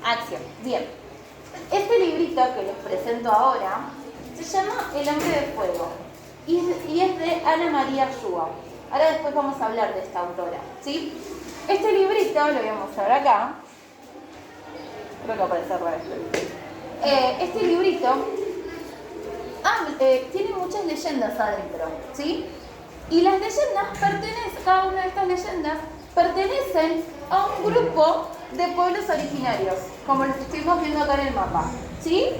Acción. Bien. Este librito que les presento ahora se llama El hombre de fuego y es de Ana María Arrúa. Ahora después vamos a hablar de esta autora, ¿sí? Este librito, lo voy a mostrar acá. Creo que aparece al revés. Este librito tiene muchas leyendas adentro, ¿sí? Y las leyendas cada una de estas leyendas pertenecen a un grupo de pueblos originarios, como los estuvimos viendo acá en el mapa, ¿sí?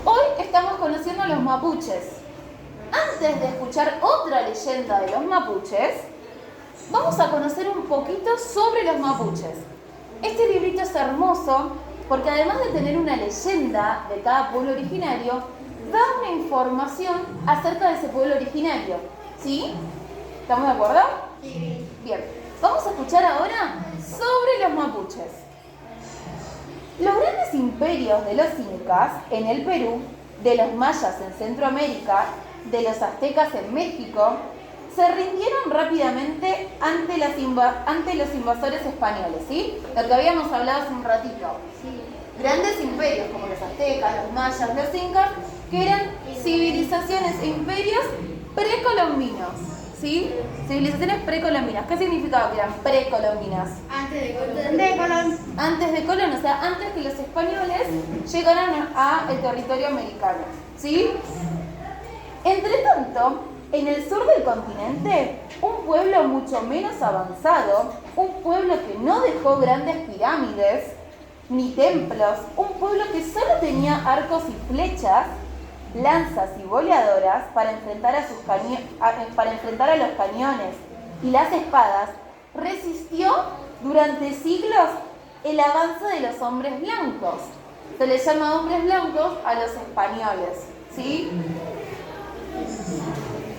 Hoy estamos conociendo a los mapuches. Antes de escuchar otra leyenda de los mapuches, vamos a conocer un poquito sobre los mapuches. Este librito es hermoso porque además de tener una leyenda de cada pueblo originario, da una información acerca de ese pueblo originario, ¿sí? ¿Estamos de acuerdo? Sí. Bien, vamos a escuchar ahora sobre los mapuches. Los grandes imperios de los incas en el Perú, de los mayas en Centroamérica, de los aztecas en México, se rindieron rápidamente ante los invasores españoles, ¿sí? Lo que habíamos hablado hace un ratito. Sí. Grandes imperios como los aztecas, los mayas, los incas, que eran civilizaciones e imperios precolombinos, ¿sí? Civilizaciones precolombinas. ¿Qué significaba que eran precolombinas? Antes de Colón. Antes de Colón, o sea, antes que los españoles llegaran al territorio americano, ¿sí? Entre tanto, en el sur del continente, un pueblo mucho menos avanzado, un pueblo que no dejó grandes pirámides ni templos, un pueblo que solo tenía arcos y flechas, lanzas y boleadoras para enfrentar a los cañones y las espadas, resistió durante siglos el avance de los hombres blancos. Se les llama hombres blancos a los españoles, ¿sí?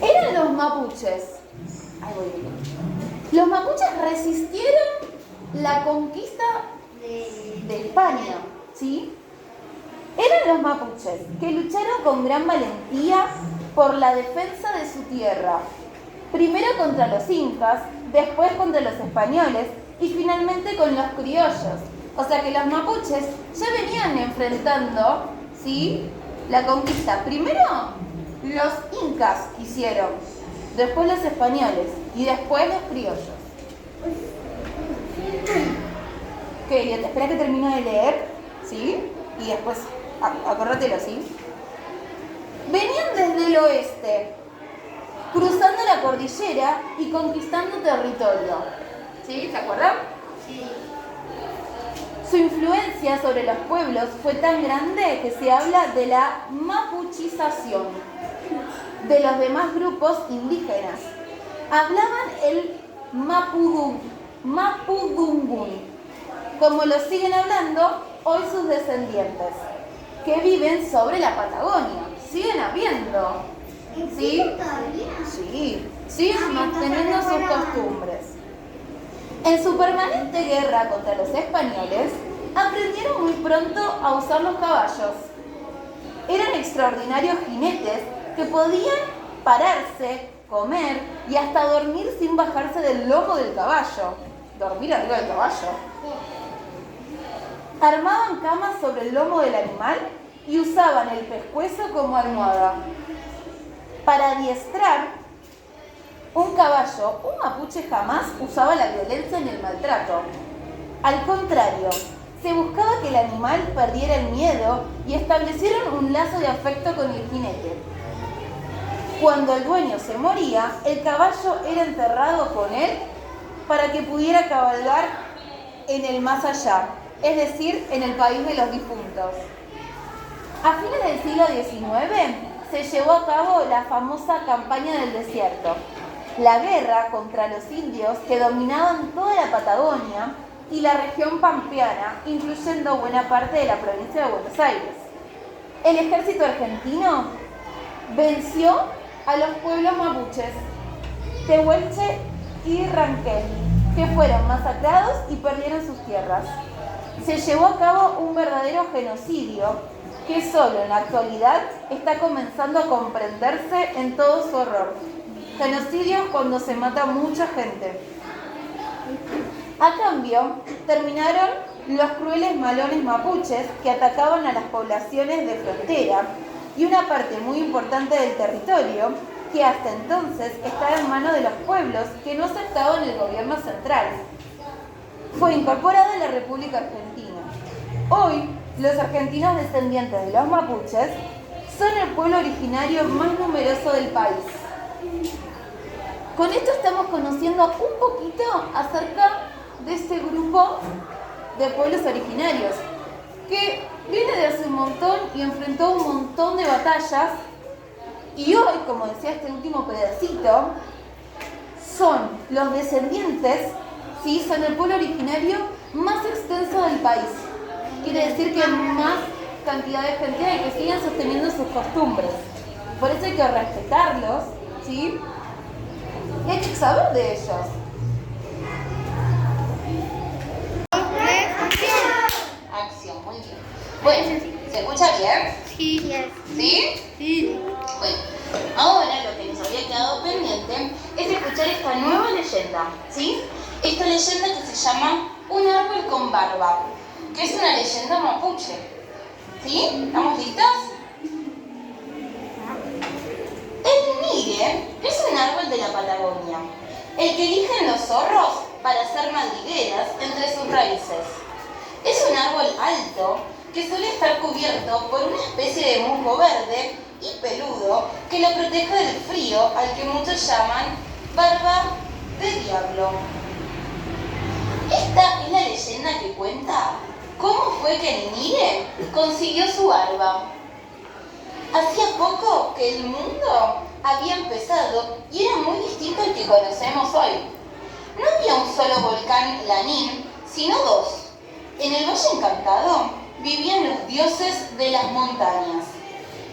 Eran los mapuches. Los mapuches resistieron la conquista de España, ¿sí? Eran los mapuches que lucharon con gran valentía por la defensa de su tierra. Primero contra los incas, después contra los españoles y finalmente con los criollos. O sea que los mapuches ya venían enfrentando, ¿sí?, la conquista. Primero los incas hicieron, después los españoles y después los criollos. Ok, espera que termine de leer, ¿sí? Y después acordátelo, ¿sí? Venían desde el oeste, cruzando la cordillera y conquistando territorio. ¿Sí? ¿Se acuerdan? Sí. Su influencia sobre los pueblos fue tan grande que se habla de la mapuchización de los demás grupos indígenas. Hablaban el mapudungun, como lo siguen hablando hoy sus descendientes, que viven sobre la Patagonia. Siguen habiendo, ¿sí? Sí, siguen manteniendo sus costumbres. En su permanente guerra contra los españoles, aprendieron muy pronto a usar los caballos. Eran extraordinarios jinetes que podían pararse, comer y hasta dormir sin bajarse del lomo del caballo. ¿Dormir arriba del caballo? Armaban camas sobre el lomo del animal y usaban el pescuezo como almohada. Para adiestrar un caballo, un mapuche jamás usaba la violencia ni el maltrato. Al contrario, se buscaba que el animal perdiera el miedo y establecieron un lazo de afecto con el jinete. Cuando el dueño se moría, el caballo era enterrado con él para que pudiera cabalgar en el más allá, es decir, en el país de los difuntos. A fines del siglo XIX se llevó a cabo la famosa campaña del desierto, la guerra contra los indios que dominaban toda la Patagonia y la región pampeana, incluyendo buena parte de la provincia de Buenos Aires. El ejército argentino venció a los pueblos mapuches, Tehuelche y Ranquel, que fueron masacrados y perdieron sus tierras. Se llevó a cabo un verdadero genocidio que solo en la actualidad está comenzando a comprenderse en todo su horror. Genocidio es cuando se mata mucha gente. A cambio, terminaron los crueles malones mapuches que atacaban a las poblaciones de frontera y una parte muy importante del territorio que hasta entonces estaba en manos de los pueblos que no aceptaban el gobierno central. Fue incorporada a la República Argentina. Hoy, los argentinos descendientes de los mapuches son el pueblo originario más numeroso del país. Con esto estamos conociendo un poquito acerca de este grupo de pueblos originarios que viene de hace un montón y enfrentó un montón de batallas y hoy, como decía este último pedacito, son los descendientes, ¿sí? Son el pueblo originario más extenso del país. Quiere decir que más cantidad de gente hay que siguen sosteniendo sus costumbres. Por eso hay que respetarlos, ¿sí? Y hay que saber de ellos. Acción, muy bien. Bueno, ¿se escucha bien? Sí. ¿Sí? Sí. Bueno, ahora lo que nos había quedado pendiente es escuchar esta nueva leyenda, ¿sí? Esta leyenda que se llama Un árbol con barba, que es una leyenda mapuche. ¿Sí? ¿Estamos listas? El nire es un árbol de la Patagonia, el que eligen los zorros para hacer madrigueras entre sus raíces. Es un árbol alto que suele estar cubierto por una especie de musgo verde y peludo que lo protege del frío, al que muchos llaman barba de diablo. Esta es la leyenda que cuenta cómo fue que el nire consiguió su barba. Hacía poco que el mundo había empezado y era muy distinto al que conocemos hoy. No había un solo volcán Lanín, sino dos. En el Valle Encantado vivían los dioses de las montañas.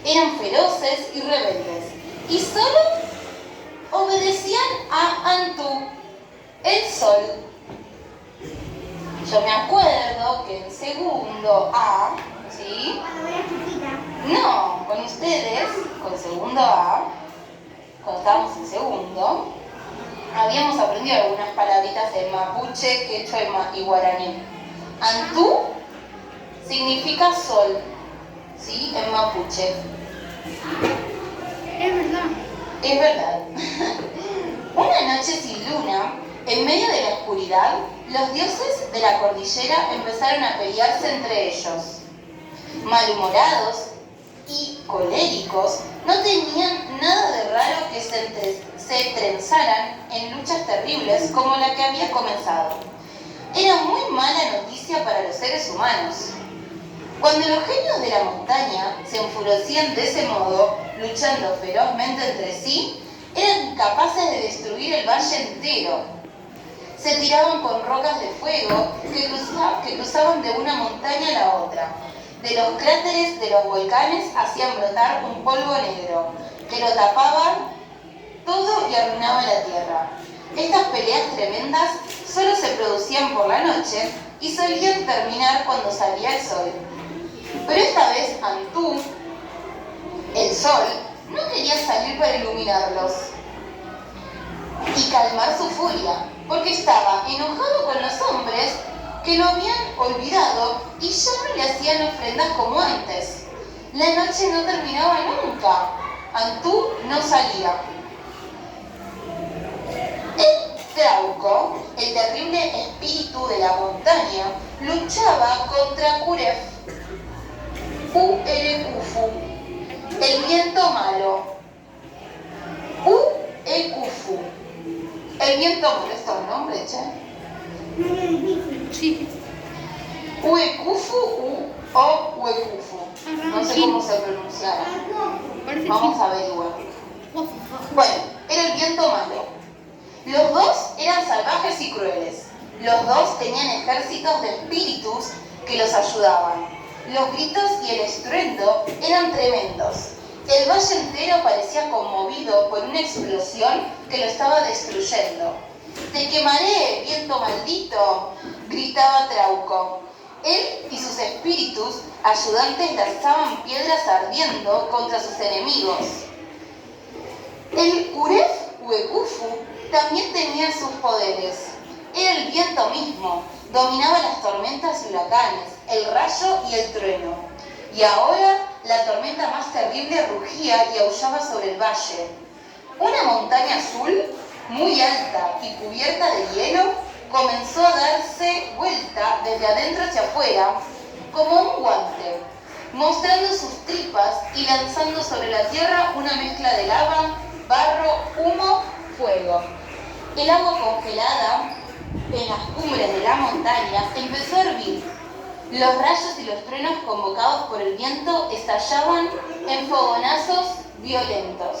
Eran feroces y rebeldes y solo obedecían a Antú, el sol. Yo me acuerdo que en segundo A, ¿sí? Cuando era chiquita. No, con ustedes, con segundo A, cuando estábamos en segundo, habíamos aprendido algunas palabritas en mapuche, quechua y guaraní. Antú significa sol, ¿sí? En mapuche. Es verdad. Es verdad. Una noche sin luna, en medio de la oscuridad, los dioses de la cordillera empezaron a pelearse entre ellos. Malhumorados y coléricos, no tenían nada de raro que se trenzaran en luchas terribles como la que había comenzado. Era muy mala noticia para los seres humanos. Cuando los genios de la montaña se enfurecían de ese modo, luchando ferozmente entre sí, eran capaces de destruir el valle entero. Se tiraban con rocas de fuego que cruzaban de una montaña a la otra. De los cráteres de los volcanes hacían brotar un polvo negro, que lo tapaba todo y arruinaba la tierra. Estas peleas tremendas solo se producían por la noche y solían terminar cuando salía el sol. Pero esta vez Antú, el sol, no quería salir para iluminarlos y calmar su furia, porque estaba enojado con los hombres que lo habían olvidado y ya no le hacían ofrendas como antes. La noche no terminaba nunca. Antú no salía. El Trauco, el terrible espíritu de la montaña, luchaba contra Curef, Uerecufu, el viento malo. Uecufu. El viento malo, ¿está un nombre, che? Medio difícil. Sí. Uecufu o Uecufu. No sé cómo se pronunciaba. Vamos a averiguar. Bueno, era el viento malo. Los dos eran salvajes y crueles. Los dos tenían ejércitos de espíritus que los ayudaban. Los gritos y el estruendo eran tremendos. El valle entero parecía conmovido por una explosión que lo estaba destruyendo. «Te quemaré, viento maldito», gritaba Trauco. Él y sus espíritus ayudantes lanzaban piedras ardiendo contra sus enemigos. El Curef Uecufu también tenía sus poderes. Era el viento mismo, Dominaba las tormentas y huracanes, el rayo y el trueno. Y ahora la tormenta más terrible rugía y aullaba sobre el valle. Una montaña azul, muy alta y cubierta de hielo, comenzó a darse vuelta desde adentro hacia afuera como un guante, mostrando sus tripas y lanzando sobre la tierra una mezcla de lava, barro, humo, fuego. El agua congelada en las cumbres de la montaña empezó a hervir. Los rayos y los truenos convocados por el viento estallaban en fogonazos violentos.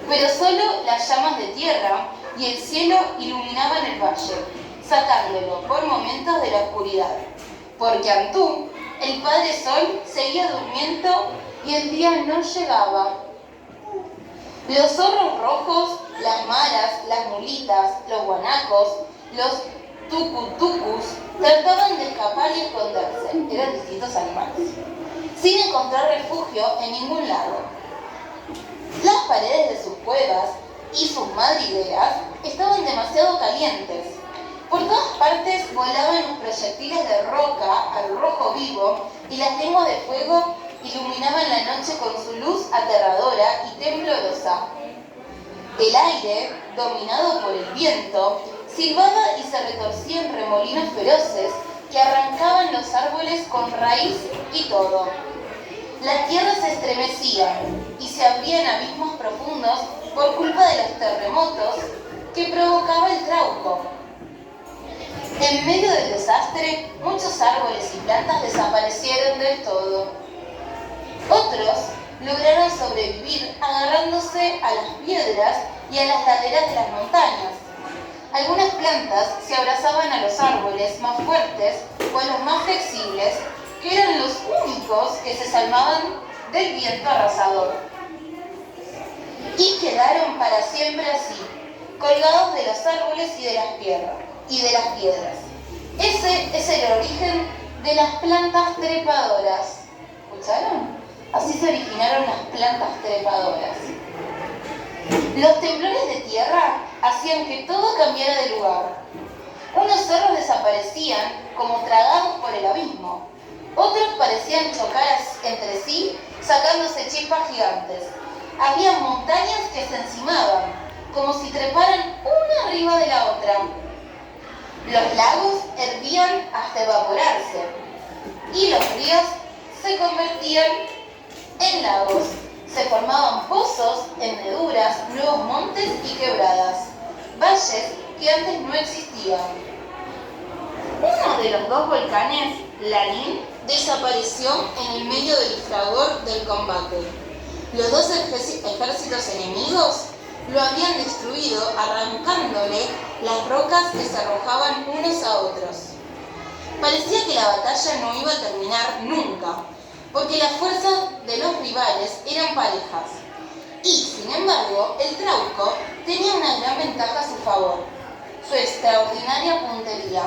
Pero solo las llamas de tierra y el cielo iluminaban el valle, sacándolo por momentos de la oscuridad. Porque Antú, el Padre Sol, seguía durmiendo y el día no llegaba. Los zorros rojos, las malas, las mulitas, los guanacos, los tucutucus trataban de escapar y esconderse, eran distintos animales, sin encontrar refugio en ningún lado. Las paredes de sus cuevas y sus madrigueras estaban demasiado calientes. Por todas partes volaban los proyectiles de roca al rojo vivo y las lenguas de fuego iluminaban la noche con su luz aterradora y temblorosa. El aire, dominado por el viento, silbaba y se retorcía en remolinos feroces que arrancaban los árboles con raíz y todo. Las tierras se estremecían y se abrían abismos profundos por culpa de los terremotos que provocaba el Trauco. En medio del desastre, muchos árboles y plantas desaparecieron del todo. Otros lograron sobrevivir agarrándose a las piedras y a las laderas de las montañas. Algunas plantas se abrazaban a los árboles más fuertes o a los más flexibles, que eran los únicos que se salvaban del viento arrasador. Y quedaron para siempre así, colgados de los árboles y de las piedras. Ese es el origen de las plantas trepadoras. ¿Escucharon? Así se originaron las plantas trepadoras. Los temblores de tierra hacían que todo cambiara de lugar. Unos cerros desaparecían como tragados por el abismo. Otros parecían chocar entre sí, sacándose chispas gigantes. Había montañas que se encimaban, como si treparan una arriba de la otra. Los lagos hervían hasta evaporarse, y los ríos se convertían en lagos. Se formaban pozos, hendeduras, nuevos montes y quebradas, valles que antes no existían. Uno de los dos volcanes, Lanín, desapareció en el medio del fragor del combate. Los dos ejércitos enemigos lo habían destruido arrancándole las rocas que se arrojaban unos a otros. Parecía que la batalla no iba a terminar nunca, porque las fuerzas de los rivales eran parejas. Y, sin embargo, el Trauco tenía una gran ventaja a su favor: su extraordinaria puntería.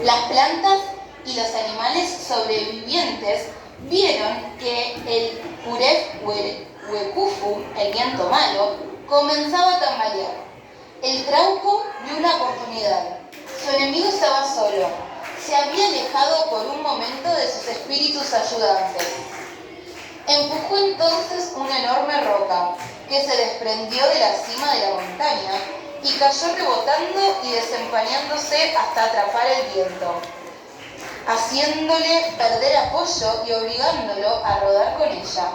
Las plantas y los animales sobrevivientes vieron que el Puref Huecufu, el viento malo, comenzaba a tambalear. El Trauco vio una oportunidad. Su enemigo estaba solo. Se había alejado por un momento de sus espíritus ayudantes. Empujó entonces una enorme roca que se desprendió de la cima de la montaña y cayó rebotando y desempañándose hasta atrapar el viento, haciéndole perder apoyo y obligándolo a rodar con ella.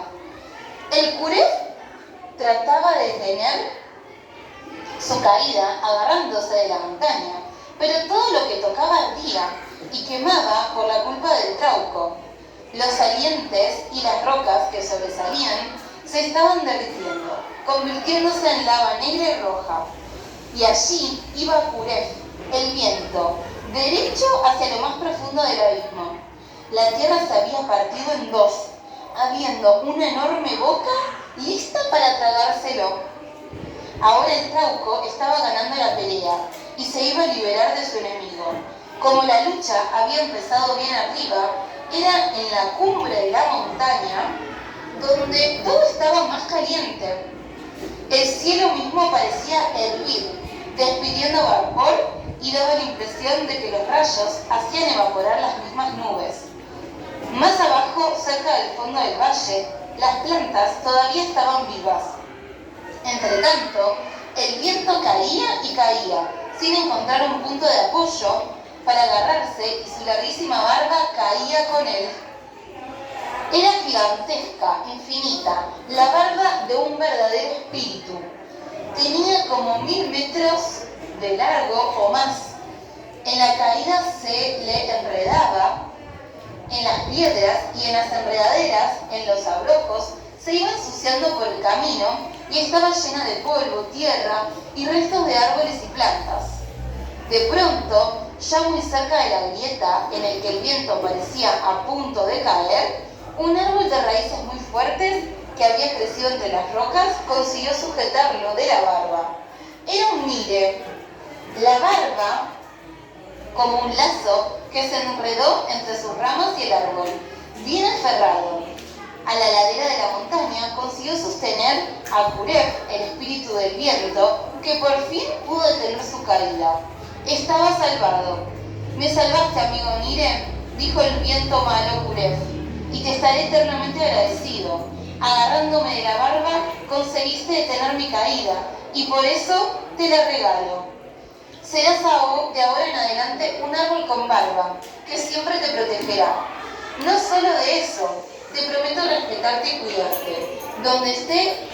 El Curef trataba de detener su caída agarrándose de la montaña, pero todo lo que tocaba ardía y quemaba por la culpa del Trauco. Los salientes y las rocas que sobresalían se estaban derritiendo, convirtiéndose en lava negra y roja. Y allí iba Curef, el viento, derecho hacia lo más profundo del abismo. La tierra se había partido en dos, habiendo una enorme boca lista para tragárselo. Ahora el Trauco estaba ganando la pelea y se iba a liberar de su enemigo. Como la lucha había empezado bien arriba, era en la cumbre de la montaña donde todo estaba más caliente. El cielo mismo parecía hervir, despidiendo vapor y daba la impresión de que los rayos hacían evaporar las mismas nubes. Más abajo, cerca del fondo del valle, las plantas todavía estaban vivas. Entretanto, el viento caía y caía, sin encontrar un punto de apoyo para agarrarse, y su larguísima barba caía con él. Era gigantesca, infinita, la barba de un verdadero espíritu. Tenía como 1000 metros de largo o más. En la caída se le enredaba en las piedras y en las enredaderas, en los abrojos, se iba ensuciando por el camino y estaba llena de polvo, tierra y restos de árboles y plantas. De pronto, ya muy cerca de la grieta, en el que el viento parecía a punto de caer, un árbol de raíces muy fuertes que había crecido entre las rocas consiguió sujetarlo de la barba. Era un mire. La barba, como un lazo que se enredó entre sus ramas y el árbol, bien aferrado. A la ladera de la montaña consiguió sostener a Kuref, el espíritu del viento, que por fin pudo detener su caída. Estaba salvado. «Me salvaste, amigo Nire», dijo el viento malo Kuref, «y te estaré eternamente agradecido. Agarrándome de la barba, conseguiste detener mi caída, y por eso te la regalo. Serás de ahora en adelante un árbol con barba, que siempre te protegerá. No solo de eso, te prometo respetarte y cuidarte. Donde esté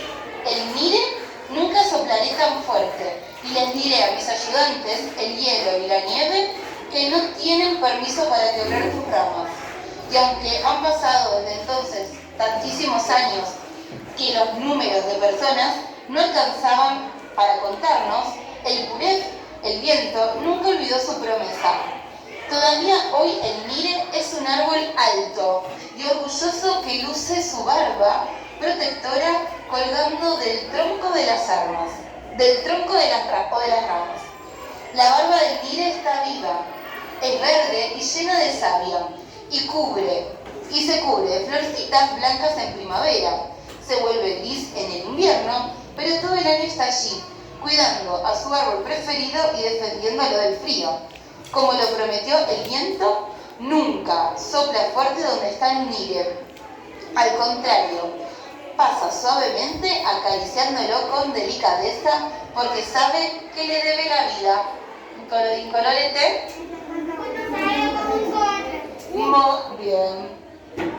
el Nire, nunca soplaré tan fuerte, y les diré a mis ayudantes, el hielo y la nieve, que no tienen permiso para quebrar tus ramas. Y aunque han pasado desde entonces tantísimos años que los números de personas no alcanzaban para contarnos, el Kuref, el viento, nunca olvidó su promesa. Todavía hoy el Nire es un árbol alto y orgulloso que luce su barba protectora colgando del tronco de las ramas. La barba del Nire está viva, es verde y llena de savia, y se cubre de florcitas blancas en primavera. Se vuelve gris en el invierno, pero todo el año está allí, cuidando a su árbol preferido y defendiéndolo del frío. Como lo prometió el viento, nunca sopla fuerte donde está el Nire. Al contrario, pasa suavemente acariciándolo con delicadeza porque sabe que le debe la vida. Colorín colorete. Muy bien.